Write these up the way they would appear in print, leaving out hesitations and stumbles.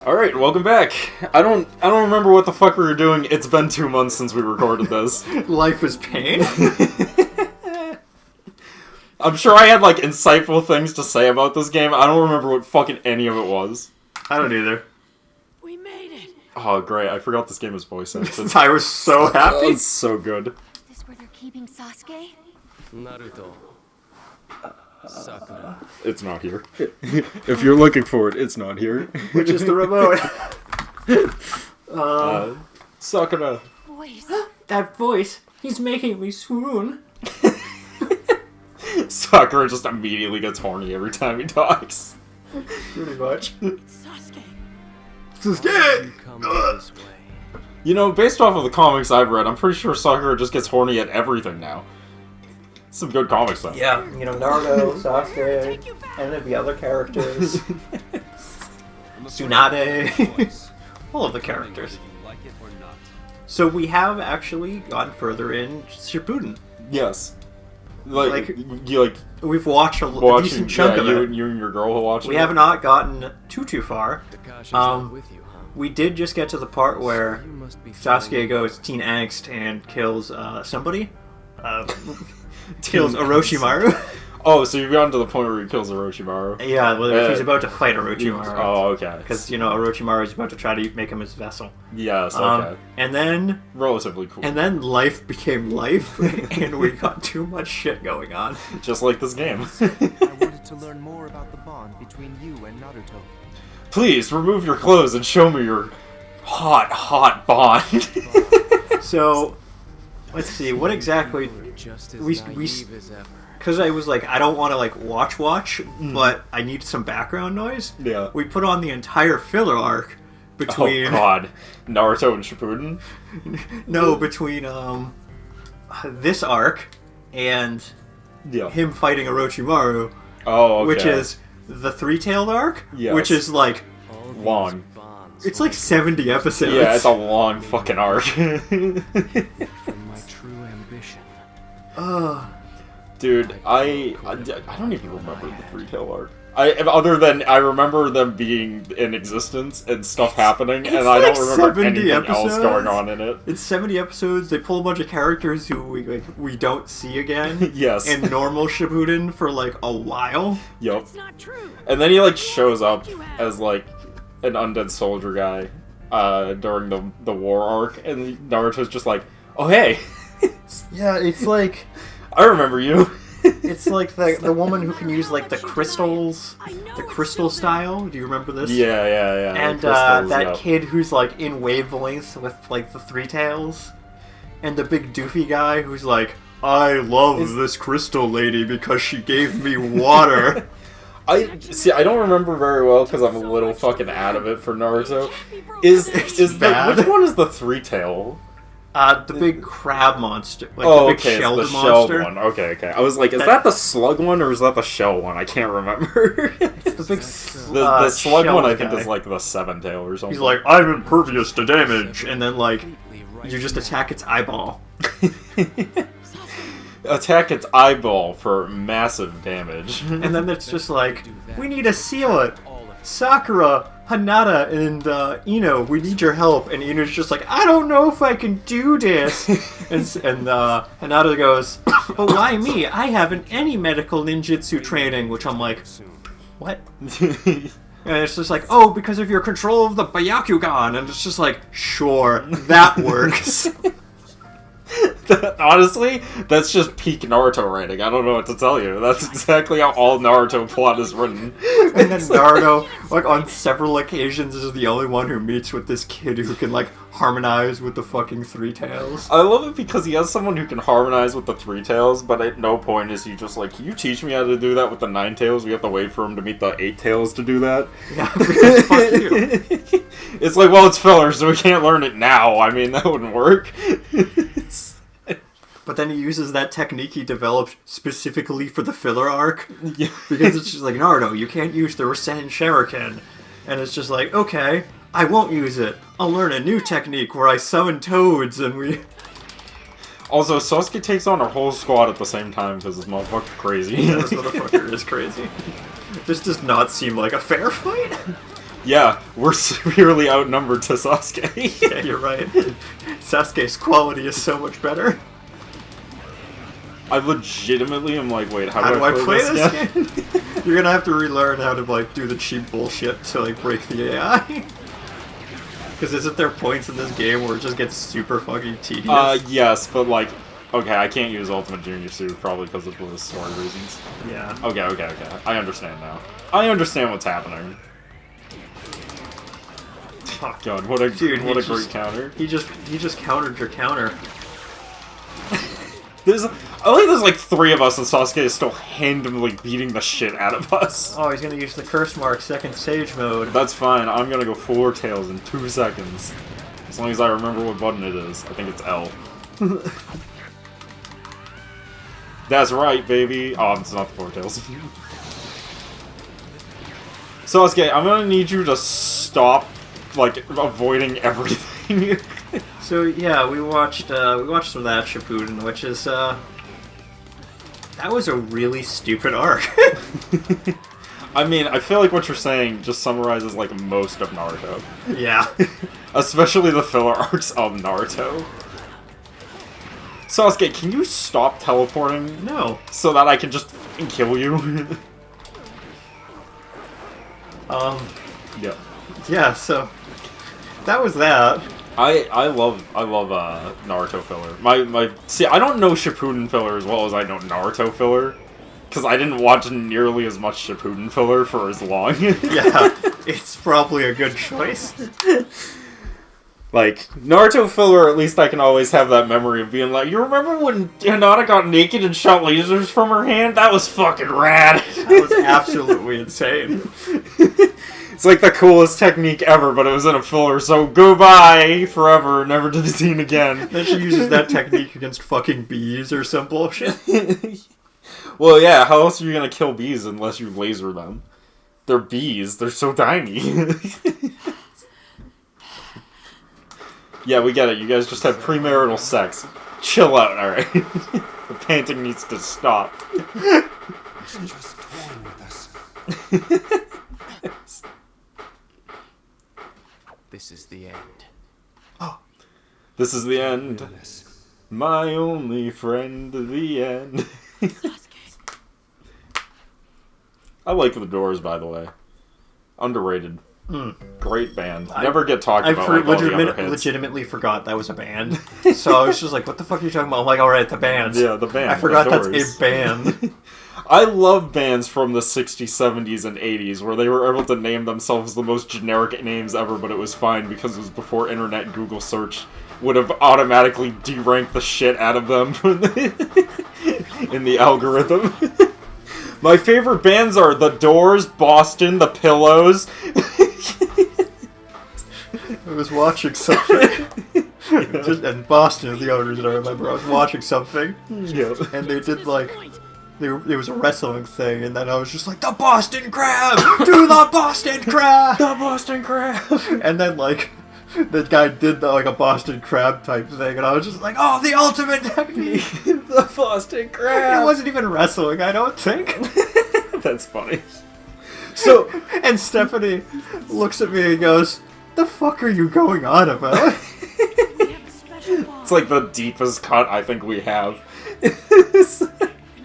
Alright, welcome back. I don't remember what the fuck we were doing. It's been 2 months since we recorded this. Life is pain? I'm sure I had, like, insightful things to say about this game. I don't remember what fucking any of it was. I don't either. We made it! Oh, great. I forgot this game was voice acted. I was so happy. It's so good. Is this where they're keeping Sasuke? Naruto. Sakura. It's not here. If you're looking for it, it's not here. Which is the remote. Sakura. Voice. That voice, he's making me swoon. Sakura just immediately gets horny every time he talks. Pretty much. Sasuke. Sasuke! Come this way. You know, based off of the comics I've read, I'm pretty sure Sakura just gets horny at everything now. Some good comic stuff. Yeah, you know, Naruto, Sasuke, and then the other characters. Tsunade. All of the characters. So we have actually gone further in Shippuden. Yes. Like you We've watched a decent chunk of it. You and your girl will watch it. We have not gotten too far. Takashi's not with you, huh? We did just get to the part where Sasuke goes teen angst and kills somebody. Kills Orochimaru. Oh, so you've gotten to the point where he kills Orochimaru. Yeah, well, he's about to fight Orochimaru. Oh, okay. Because, you know, Orochimaru is about to try to make him his vessel. Yes, okay. And then... Relatively cool. And then life became life, and we got too much shit going on. Just like this game. I wanted to learn more about the bond between you and Naruto. Please, remove your clothes and show me your hot bond. So, let's see, what exactly... Just as We naive as ever. Because I was like, I don't want to like watch, but I need some background noise. Yeah. We put on the entire filler arc between... Oh god. Naruto and Shippuden? No, between this arc and Yeah. him fighting Orochimaru, Oh, okay. which is the three-tailed arc, Yes. which is like, All these Long. bonds it's like 70 episodes. Yeah, it's a long fucking arc. from my true ambition. Dude, I don't even remember the three-tail arc. Other than I remember them being in existence and stuff happening, and I like don't remember 70 anything else episodes. going on in it. It's 70 episodes, they pull a bunch of characters who we don't see again Yes. in normal Shippuden for like a while. Yup. It's not true. And then he like shows up as like an undead soldier guy during the war arc, and Naruto's just like, oh hey, Yeah, it's like... I remember you. It's like the woman who can use like the crystals, the crystal style. Do you remember this? Yeah. And crystals, that yeah. kid who's like in wavelengths with like the three tails, and the big doofy guy who's like, I love this crystal lady because she gave me water. I don't remember very well because I'm a little fucking out of it for Naruto. Is bad. which one is the three-tail? The big crab monster, like Oh, the big okay, shelled it's the monster. shelled one. Okay. I was like, is that the slug one or is that the shell one? I can't remember. It's the big the slug one, I think, guy. is like the seven tail or something. He's like, I'm impervious to damage, and then like you just attack its eyeball. Attack its eyeball for massive damage. And then it's just like, we need to seal it. Sakura, Hinata, and Ino, we need your help. And Ino's just like, I don't know if I can do this. and Hinata goes, but why me? I haven't any medical ninjutsu training. Which I'm like, what? And it's just like, oh, because of your control of the Byakugan. And it's just like, sure, that works. Honestly, that's just peak Naruto writing. I don't know what to tell you. That's exactly how all Naruto plot is written. And then Naruto, like on several occasions, is the only one who meets with this kid who can like harmonize with the fucking three tails. I love it because he has someone who can harmonize with the three tails, but at no point is he just like, can you teach me how to do that with the nine tails? We have to wait for him to meet the eight tails to do that. Yeah, because fuck you. It's like, well, it's filler, so we can't learn it now. I mean, that wouldn't work. But then he uses that technique he developed specifically for the filler arc. Yeah. Because it's just like, Naruto, you can't use the Rasen Shuriken. And it's just like, okay, I won't use it. I'll learn a new technique where I summon toads and we... Also, Sasuke takes on a whole squad at the same time because this motherfucker's crazy. This motherfucker is crazy. This does not seem like a fair fight. Yeah, we're severely outnumbered to Sasuke. Yeah, you're right. Sasuke's quality is so much better. I legitimately am like, wait, How do I play this again? game? You're gonna have to relearn how to like do the cheap bullshit to like break the AI. Because isn't there points in this game where it just gets super fucking tedious? Yes, but like, okay, I can't use Ultimate Junior Suit probably because of the story reasons. Yeah. Okay. I understand now. I understand what's happening. Oh god, what a great counter. He just countered your counter. I think there's like 3 of us and Sasuke is still handily beating the shit out of us. Oh, he's gonna use the curse mark second stage mode. That's fine, I'm gonna go 4 tails in 2 seconds. As long as I remember what button it is. I think it's L. That's right, baby. Oh, it's not the 4 tails. Sasuke, I'm gonna need you to stop, like, avoiding everything. So yeah, we watched some of that Shippuden, which is that was a really stupid arc. I mean, I feel like what you're saying just summarizes like most of Naruto. Yeah. Especially the filler arcs of Naruto. Sasuke, can you stop teleporting? No. So that I can just fucking kill you? Yeah. Yeah, so that was that. I love Naruto filler. See, I don't know Shippuden filler as well as I know Naruto filler, because I didn't watch nearly as much Shippuden filler for as long. Yeah, it's probably a good choice. Like, Naruto filler, at least I can always have that memory of being like, you remember when Hinata got naked and shot lasers from her hand? That was fucking rad! That was absolutely insane. It's like the coolest technique ever, but it was in a filler, so goodbye forever, never to be seen again. Then she uses that technique against fucking bees or some bullshit. Well, yeah, how else are you gonna kill bees unless you laser them? They're bees, they're so tiny. Yeah, we get it, you guys just had premarital sex. Chill out, alright? The panting needs to stop. Just toying with us. This is the end. This is the end. My only friend, the end. I like the Doors, by the way. Underrated. Great band. Never get talked about like all the other hits. legitimately forgot that was a band. So I was just like, what the fuck are you talking about? I'm like, alright, the band. Yeah, the band. I forgot the that's Doors. a band. I love bands from the 60s, 70s, and 80s where they were able to name themselves the most generic names ever, but it was fine because it was before internet Google search would have automatically deranked the shit out of them in the algorithm. My favorite bands are The Doors, Boston, The Pillows. I was watching something. And Boston is the only reason I remember. I was watching something. Yeah. And they did like... There was a wrestling thing, and then I was just like, the Boston Crab! Do the Boston Crab! The Boston Crab! And then, like, the guy did, like, a Boston Crab type thing, and I was just like, oh, the ultimate technique! The Boston Crab! It wasn't even wrestling, I don't think. That's funny. So, and Stephanie looks at me and goes, the fuck are you going on about? We have a special bond, it's like the deepest cut I think we have. and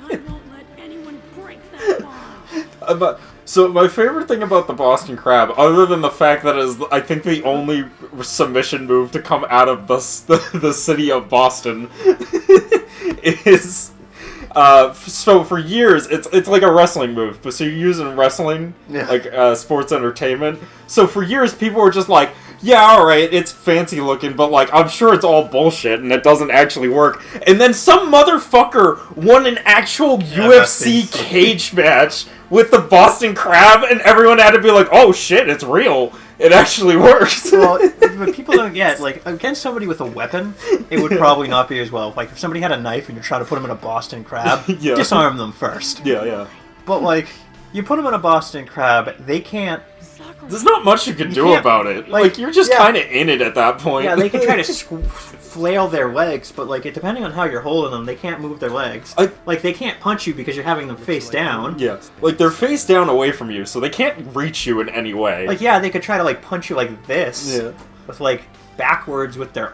I won't let anyone break that bond. So my favorite thing about the Boston Crab, other than the fact that it is, I think, the only submission move to come out of the city of Boston, is so for years it's like a wrestling move, but so you use it in wrestling, Yeah. like sports entertainment. So for years people were just like, yeah, alright, it's fancy looking, but like I'm sure it's all bullshit and it doesn't actually work. And then some motherfucker won an actual UFC cage match with the Boston Crab, and everyone had to be like, oh shit, it's real. It actually works. Well, but people don't get, like, against somebody with a weapon, it would probably not be as well. Like, if somebody had a knife and you're trying to put them in a Boston Crab, Yeah. disarm them first. Yeah. But, like, you put them in a Boston Crab, they can't There's not much you can do can't- about it. like, Like, you're just yeah. kind of in it at that point. Yeah, they can try to flail their legs, but like depending on how you're holding them, they can't move their legs. Like they can't punch you because you're having them face down. Yeah, like they're face down away from you, so they can't reach you in any way. Like yeah, they could try to like punch you like this. Yeah. With like backwards with their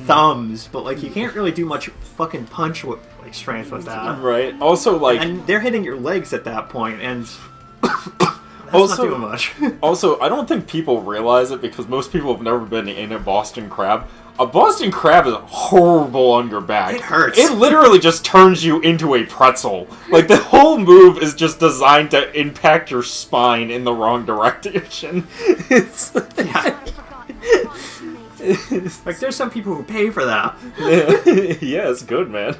thumbs, but like you can't really do much fucking punch with like strength with that. Right. Also, like, And they're hitting your legs at that point, and that's Also- not doing much. also, I don't think people realize it because most people have never been in a Boston Crab. A Boston Crab is horrible on your back. It hurts. It literally just turns you into a pretzel. Like, the whole move is just designed to impact your spine in the wrong direction. It's... Yeah. Like there's some people who pay for that. Yeah, it's good, man.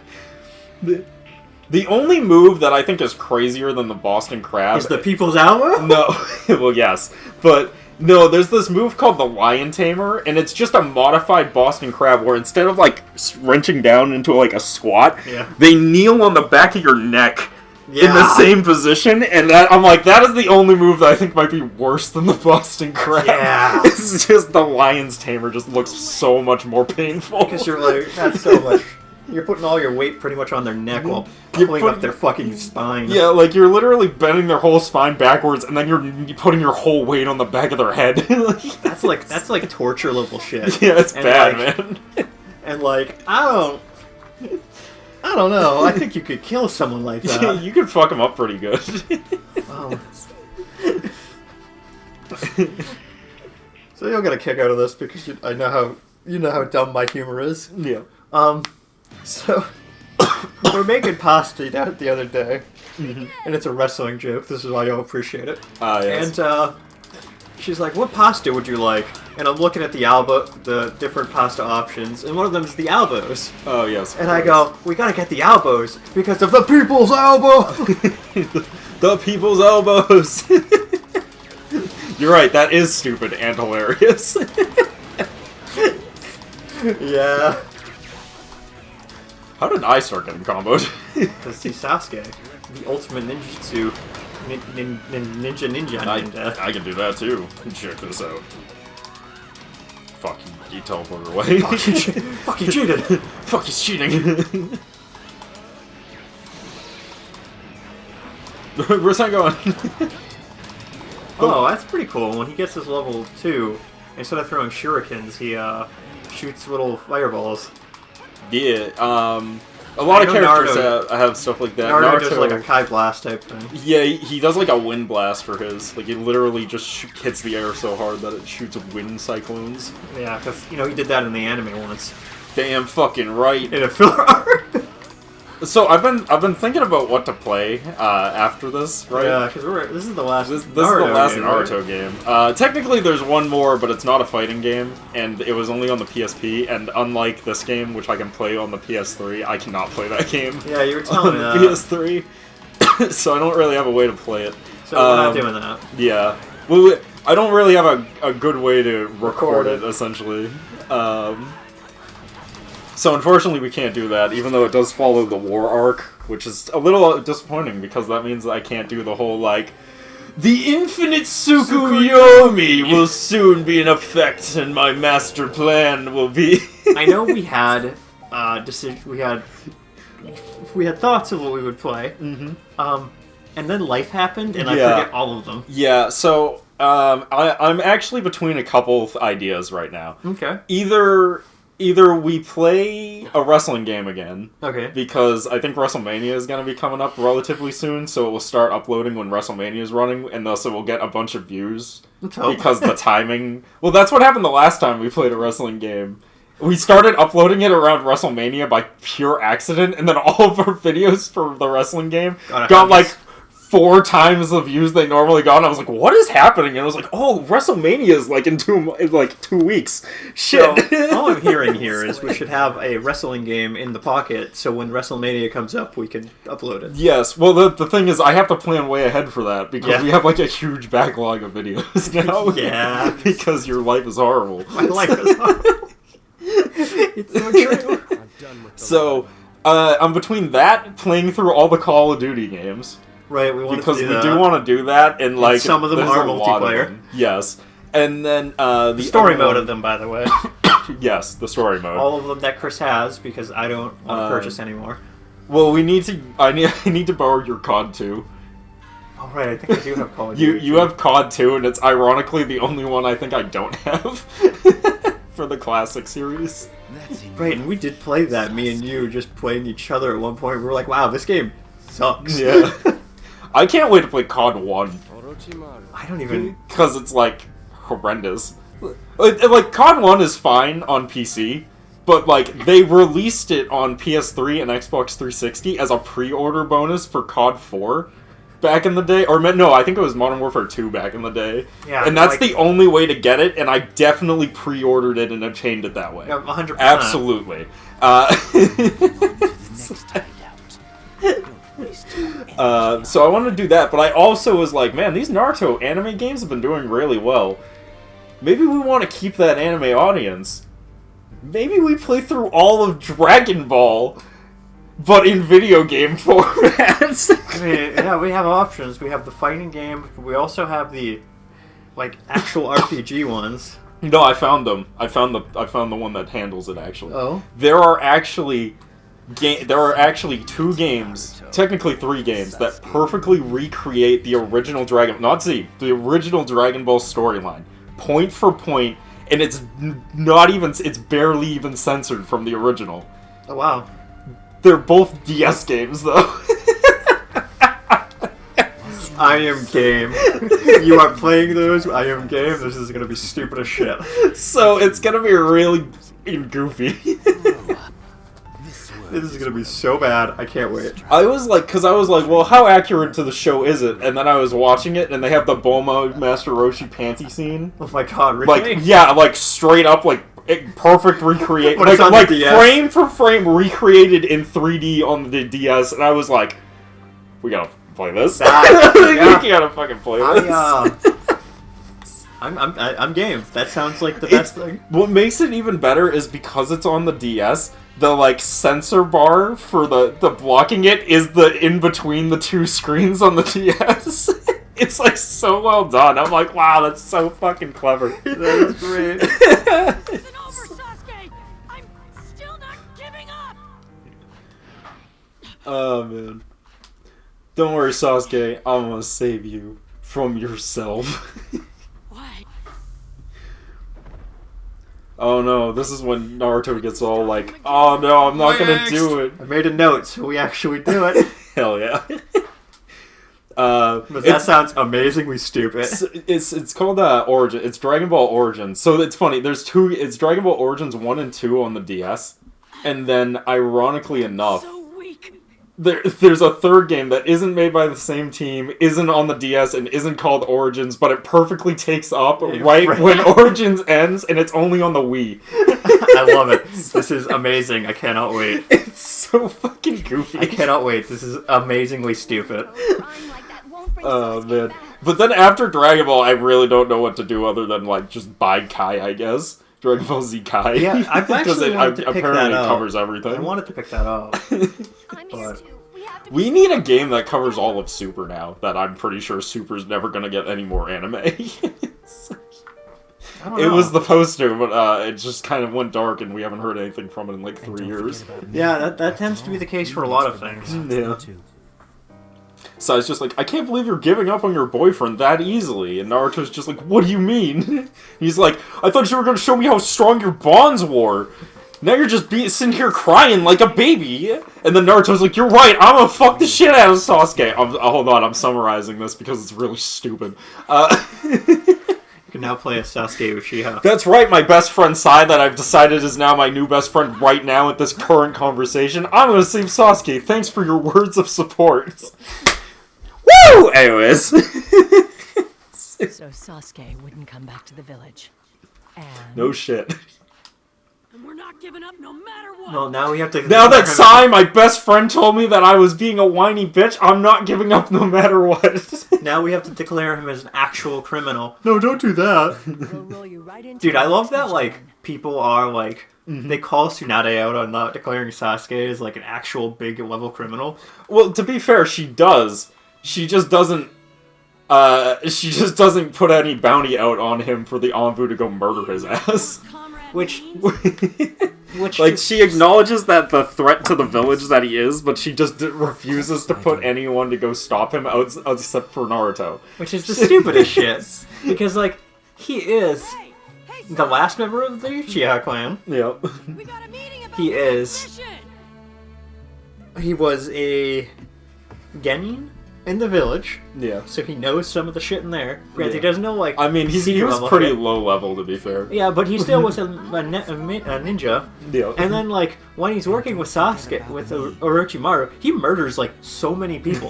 The only move that I think is crazier than the Boston Crab... Is the people's elbow? No, well, yes, but no, there's this move called the Lion Tamer, and it's just a modified Boston Crab where instead of like wrenching down into like a squat, Yeah. they kneel on the back of your neck in the Yeah. same position, and that, I'm like, that is the only move that I think might be worse than the Boston Crab. Yeah. It's just the Lion's Tamer just looks so much more painful. Because you're like, that's so much. You're putting all your weight pretty much on their neck while You're pulling putting- up their fucking spine. Yeah, like you're literally bending their whole spine backwards, and then you're putting your whole weight on the back of their head. That's like torture level shit. Yeah, it's And, bad, like, man. And like, I don't know. I think you could kill someone like that. You could fuck them up pretty good. Oh. So you'll get a kick out of this because I know how dumb my humor is. Yeah. So we're making pasta the other day, and it's a wrestling joke. This is why you'll appreciate it. Yes. And she's like, "What pasta would you like?" And I'm looking at the different pasta options, and one of them is the elbows. Oh, yes. And I go, "We gotta get the elbows because of the people's elbow." The people's elbows. You're right, that is stupid and hilarious. Yeah. How did I start getting comboed? Because he's Sasuke, the ultimate ninjutsu, ninja. I can do that too. Check this out. Fuck, you teleported away. Fuck, you cheated. Fuck, he's cheating. Where's that going? Oh, that's pretty cool. When he gets his level 2, instead of throwing shurikens, he shoots little fireballs. Yeah, a lot of I know characters Naruto- have stuff like that. Naruto does like a Kai Blast type thing. Yeah, he does like a wind blast for his. Like, it literally just hits the air so hard that it shoots wind cyclones. Yeah, because, he did that in the anime once. Damn fucking right. In a filler art. So I've been thinking about what to play after this, right? Yeah, because this is the last This is the last game, Naruto right? game. Technically, there's one more, but it's not a fighting game, and it was only on the PSP. And unlike this game, which I can play on the PS3, I cannot play that game Yeah, you were on telling me the that. PS3. So I don't really have a way to play it. So we're not doing that. Yeah. Well, I don't really have a good way to record Record it, it. essentially. So unfortunately we can't do that, even though it does follow the war arc, which is a little disappointing, because that means I can't do the whole, like, the infinite Tsukuyomi will soon be in effect, and my master plan will be... I know we had we had thoughts of what we would play. Mm-hmm. And then life happened, and I Yeah. forget all of them. Yeah, so, I'm actually between a couple of ideas right now. Okay. Either we play a wrestling game again, Okay. because I think WrestleMania is going to be coming up relatively soon, so it will start uploading when WrestleMania is running, and thus it will get a bunch of views, Let's hope. because the timing... Well, that's what happened the last time we played a wrestling game. We started uploading it around WrestleMania by pure accident, and then all of our videos for the wrestling game got like 4 times the views they normally got, and I was like, what is happening? And I was like, oh, WrestleMania is like in 2 weeks. Shit. So, all I'm hearing here is we should have a wrestling game in the pocket, so when WrestleMania comes up, we can upload it. Yes, well, the thing is, I have to plan way ahead for that, because Yeah. we have, like, a huge backlog of videos now. Yeah. Because your life is horrible. My life is horrible. It's so true. I'm done with the So, I'm between that, playing through all the Call of Duty games, Right, we want because to do we that. do want to do that, and like some of them there's are a lot of multiplayer. them. Yes, and then the story other mode one- of them, by the way. Yes, the story mode. All of them that Chris has, because I don't want to purchase anymore. Well, we need to. I need to borrow your COD 2. Oh, right, I think I do have Call of You Duty. you have COD 2, and it's ironically the only one I think I don't have for the classic series. That's enough. Right, and we did play that, me and you, just playing each other at one point. We were like, wow, this game sucks. Yeah, I can't wait to play COD 1 Orochimaru. I don't even... because it's like horrendous. Like COD 1 is fine on PC. But, like, they released it on PS3 and Xbox 360 as a pre-order bonus for COD 4 back in the day. Or, no, I think it was Modern Warfare 2 back in the day. Yeah, and that's like- the only way to get it, and I definitely pre-ordered it and obtained it that way. Yeah, 100%. Absolutely. So I wanted to do that, but I also was like, man, these Naruto anime games have been doing really well. Maybe we want to keep that anime audience. Maybe we play through all of Dragon Ball, but in video game formats. I mean, yeah, we have options. We have the fighting game, but we also have the, like, actual RPG ones. No, I found them. I found the one that handles it actually. Oh? There are actually two games, technically 3 games, that perfectly recreate the original the original Dragon Ball storyline, point for point, and it's barely even censored from the original. Oh, wow. They're both DS games, though. I am game. You are playing those, I am game. This is gonna be stupid as shit. So it's gonna be really goofy. This is gonna be so bad. I can't wait. I was like, well, how accurate to the show is it? And then I was watching it, and they have the Bulma Master Roshi panty scene. Oh my god, really? Like, yeah, like straight up, like perfect recreate, But it's on the like DS. frame for frame recreated in 3D on the DS, and I was like, we gotta play this. Yeah. We gotta fucking play this. I'm game. That sounds like the best thing. What makes it even better is because it's on the DS, the like sensor bar for the blocking it is the in between the two screens on the DS. It's like so well done. I'm like, wow, that's so fucking clever. That is great. It's over, Sasuke! I'm still not giving up! Oh man. Don't worry, Sasuke, I'm gonna save you from yourself. What? Oh no, this is when Naruto gets all like, oh no, I'm not gonna do it. I made a note, so we actually do it. Hell yeah. But that sounds amazingly stupid. It's called Origin. It's Dragon Ball Origins. So it's funny. There's two. It's Dragon Ball Origins 1 and 2 on the DS, and then ironically enough, So weak. there's a third game that isn't made by the same team, isn't on the DS, and isn't called Origins, but it perfectly takes up right when Origins ends, and it's only on the Wii. I love it. This is amazing. I cannot wait. It's so fucking goofy. I cannot wait. This is amazingly stupid. Crying like that won't bring Oh Sasuke man. back. But then after Dragon Ball, I really don't know what to do other than like just buy Kai, I guess. Dragon Ball Z Kai. Yeah, I've Because actually wanted to pick apparently that up. covers everything. I wanted to pick that up. I'm here But- too. We have to We need a game that covers all of Super now. That I'm pretty sure Super's never gonna get any more anime. I don't It know. was the poster, but it just kind of went dark, and we haven't heard anything from it in like 3 years. Yeah, that tends to be the case for a lot of things. Yeah. So it's just like, I can't believe you're giving up on your boyfriend that easily. And Naruto's just like, what do you mean? He's like, I thought you were going to show me how strong your bonds were. Now you're just sitting here crying like a baby. And then Naruto's like, you're right, I'm gonna fuck the shit out of Sasuke. Hold on, I'm summarizing this because it's really stupid. You can now play as Sasuke Uchiha. That's right, my best friend Sai that I've decided is now my new best friend right now at this current conversation. I'm gonna save Sasuke. Thanks for your words of support. Woo! Anyways. So Sasuke wouldn't come back to the village. And No shit. And we're not giving up no matter what. Well, now we have to... Now that Sai, my best friend, told me that I was being a whiny bitch, I'm not giving up no matter what. Now we have to declare him as an actual criminal. No, don't do that. we'll roll you right into Dude, I love that, execution. like, people are, like... They call Tsunade out on not declaring Sasuke as, like, an actual big-level criminal. Well, to be fair, she does. she just doesn't put any bounty out on him for the Envu to go murder his ass. Which Like, just- she acknowledges that the threat to the village that he is, but she just refuses to put anyone to go stop him except for Naruto. Which is the stupidest shit. Because, like, he is the last member of the Uchiha clan. Yep. We got a meeting about He the is. mission. He was a genin in the village, Yeah. so he knows some of the shit in there. Granted, he Yeah. doesn't know, like, I mean, he secret was level pretty shit. low level, to be fair. Yeah, but he still was a ninja. Yeah. And then, like, when he's working with Sasuke, with Orochimaru, he murders, like, so many people.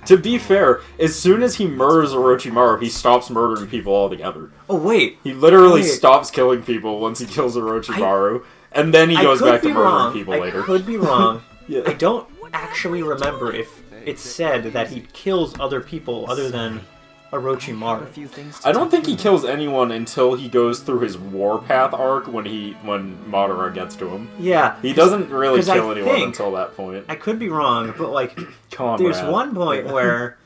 To be fair, as soon as he murders Orochimaru, he stops murdering people altogether. Oh, wait. He literally Wait. stops killing people once he kills Orochimaru, and then he I goes could back to be murdering wrong. people I later. could be wrong. Yeah. I don't actually remember if it said that he kills other people other than Orochimaru. few things to I don't think take he in. kills anyone until he goes through his Warpath arc when Madara gets to him. Yeah. He doesn't really 'cause I kill anyone think- until that point. I could be wrong, but, like, Comrade. there's one point where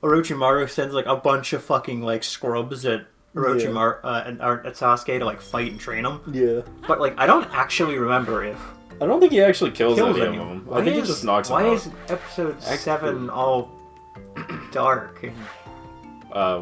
Orochimaru sends, like, a bunch of fucking, like, scrubs at Orochimaru and at Sasuke to, like, fight and train him. Yeah. But, like, I don't actually remember if I don't think he actually kills any of anyone. them. I think he just knocks them Why out. is episode 7 all dark? And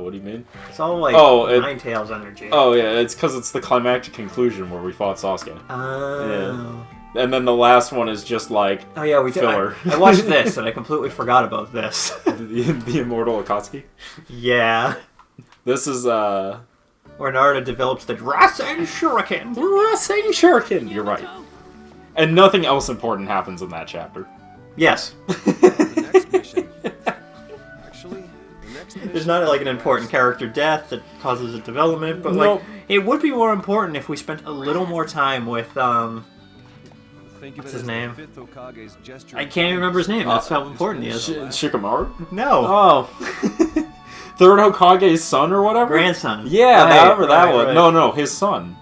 What do you mean? it's all, like, Oh, it- Nine Tails energy. Oh yeah, it's because it's the climactic conclusion where we fought Sasuke. Oh. And then the last one is just like Oh yeah, we did. Filler. I watched this and I completely forgot about this. the immortal Akatsuki. Yeah. This is Where Naruto develops the Rasen Shuriken. Rasen Shuriken. You're right. And nothing else important happens in that chapter. Yes. The next mission. Actually, the next mission. There's not like an important character death that causes a development, but Nope. like it would be more important if we spent a little more time with Think of what's it his as name? the fifth Hokage's gesture I of can't even remember his name. That's how important he is. Shikamaru? No. Oh. Third Hokage's son or whatever? Grandson. Yeah, Right, that right, one. right. No, his son.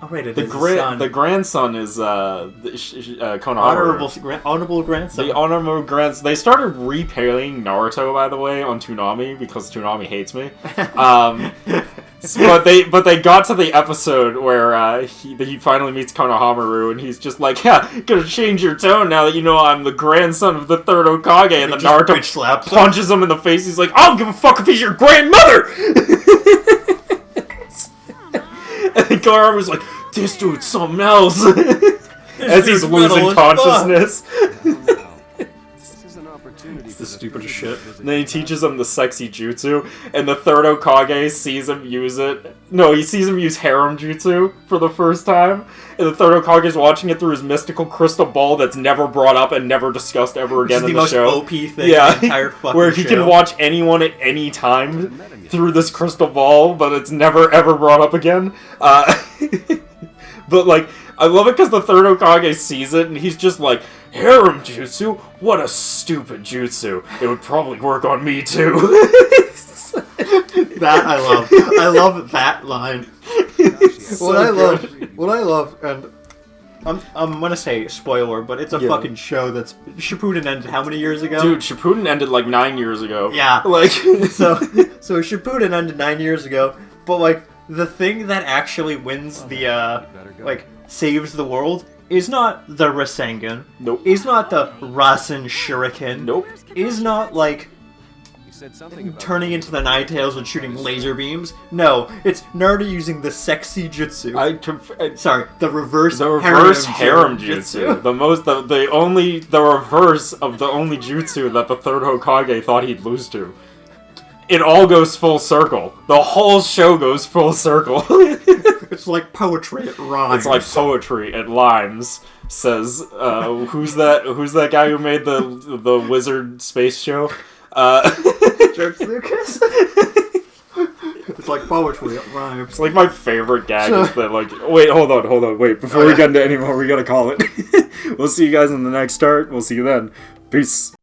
Oh wait, it The is his son. the grandson is Konohamaru. honorable grandson. The honorable grandson. They started repaying Naruto, by the way, on Toonami because Toonami hates me. But they got to the episode where he finally meets Konohamaru, and he's just like, "Yeah, gonna change your tone now that you know I'm the grandson of the third Hokage." And then just Naruto bitch slaps him. punches him in the face. He's like, "I don't give a fuck if he's your grandmother." And then Konohamaru's like, "This dude's something else." As he's dude's metal losing as fuck. consciousness. This is an opportunity the stupidest shit. And then he teaches him the sexy jutsu, and the third Hokage sees him use it. No, he sees him use harem jutsu for the first time, and the third Hokage's watching it through his mystical crystal ball that's never brought up and never discussed ever This again is in the the most show. OP thing in the entire fucking where he show. can watch anyone at any time through this crystal ball, but it's never ever brought up again. But like, I love it because the third Hokage sees it and he's just like, harem jutsu? What a stupid jutsu. It would probably work on me too. That I love. I love that line. So What I good. love, and I'm gonna say spoiler, but it's a Yeah. fucking show that's Shippuden ended how many years ago? Dude, Shippuden ended like 9 years ago. Yeah. Like, so Shippuden ended 9 years ago, but like the thing that actually wins the like saves the world is not the Rasengan. Nope. Is not the Rasen Shuriken. Nope. Is not like You said something about turning into the Nine Tails and shooting laser beams. No, it's Naruto using the sexy jutsu. Sorry, the reverse harem jutsu. The reverse of the only jutsu that the third Hokage thought he'd lose to. It all goes full circle. The whole show goes full circle. It's like poetry. It rhymes. It's like poetry. It rhymes. Says who's that guy who made the wizard space show? George Lucas. It's like poetry. It rhymes. It's like my favorite gag is that like wait, hold on, wait, before we get into any more, we gotta call it. We'll see you guys in the next start. We'll see you then. Peace.